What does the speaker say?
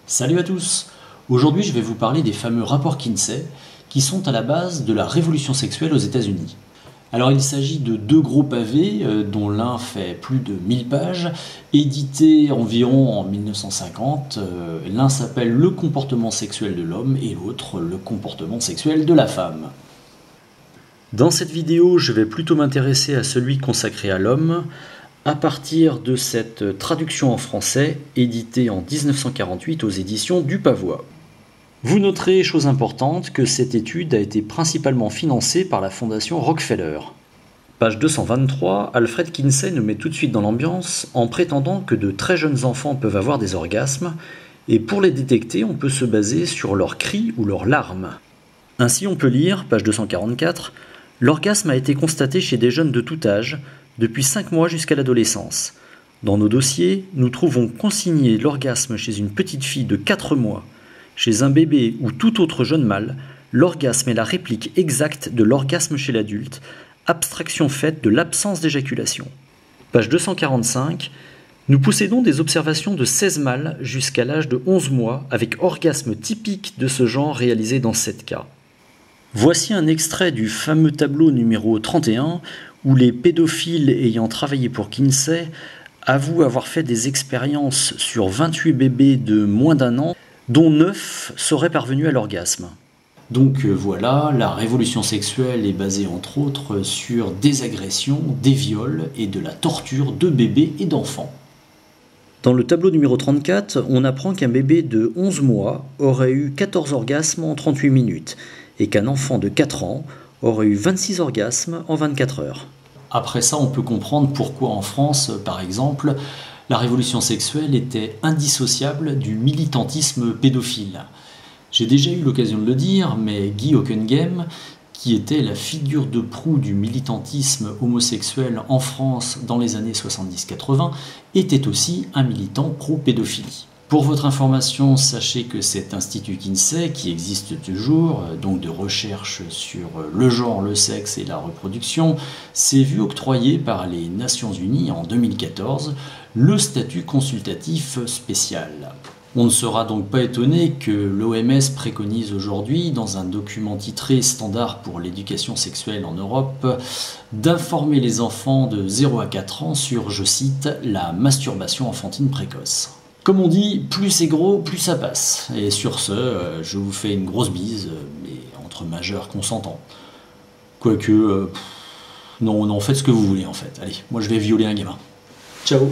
Salut à tous! Aujourd'hui, je vais vous parler des fameux rapports Kinsey qui sont à la base de la révolution sexuelle aux États-Unis. Alors, il s'agit de deux gros pavés, dont l'un fait plus de 1000 pages, édités environ en 1950. L'un s'appelle Le comportement sexuel de l'homme et l'autre Le comportement sexuel de la femme. Dans cette vidéo, je vais plutôt m'intéresser à celui consacré à l'homme, à partir de cette traduction en français, éditée en 1948 aux éditions du Pavois. Vous noterez, chose importante, que cette étude a été principalement financée par la fondation Rockefeller. Page 223, Alfred Kinsey nous met tout de suite dans l'ambiance en prétendant que de très jeunes enfants peuvent avoir des orgasmes, et pour les détecter, on peut se baser sur leurs cris ou leurs larmes. Ainsi, on peut lire, page 244, « L'orgasme a été constaté chez des jeunes de tout âge, depuis 5 mois jusqu'à l'adolescence. Dans nos dossiers, nous trouvons consigné l'orgasme chez une petite fille de 4 mois. Chez un bébé ou tout autre jeune mâle, l'orgasme est la réplique exacte de l'orgasme chez l'adulte, abstraction faite de l'absence d'éjaculation. » Page 245. Nous possédons des observations de 16 mâles jusqu'à l'âge de 11 mois avec orgasme typique de ce genre réalisé dans 7 cas. Voici un extrait du fameux tableau numéro 31 où les pédophiles ayant travaillé pour Kinsey avouent avoir fait des expériences sur 28 bébés de moins d'1 an, dont 9 seraient parvenus à l'orgasme. Donc voilà, la révolution sexuelle est basée entre autres sur des agressions, des viols et de la torture de bébés et d'enfants. Dans le tableau numéro 34, on apprend qu'un bébé de 11 mois aurait eu 14 orgasmes en 38 minutes et qu'un enfant de 4 ans aurait eu 26 orgasmes en 24 heures. Après ça, on peut comprendre pourquoi en France, par exemple, la révolution sexuelle était indissociable du militantisme pédophile. J'ai déjà eu l'occasion de le dire, mais Guy Hockenheim, qui était la figure de proue du militantisme homosexuel en France dans les années 70-80, était aussi un militant pro-pédophilie. Pour votre information, sachez que cet institut Kinsey, qui existe toujours, donc de recherche sur le genre, le sexe et la reproduction, s'est vu octroyer par les Nations Unies en 2014 le statut consultatif spécial. On ne sera donc pas étonné que l'OMS préconise aujourd'hui, dans un document titré Standard pour l'éducation sexuelle en Europe, d'informer les enfants de 0 à 4 ans sur, je cite, la masturbation enfantine précoce. Comme on dit, plus c'est gros, plus ça passe. Et sur ce, je vous fais une grosse bise, mais entre majeurs consentants. Quoique, non, faites ce que vous voulez en fait. Allez, moi je vais violer un gamin. Ciao!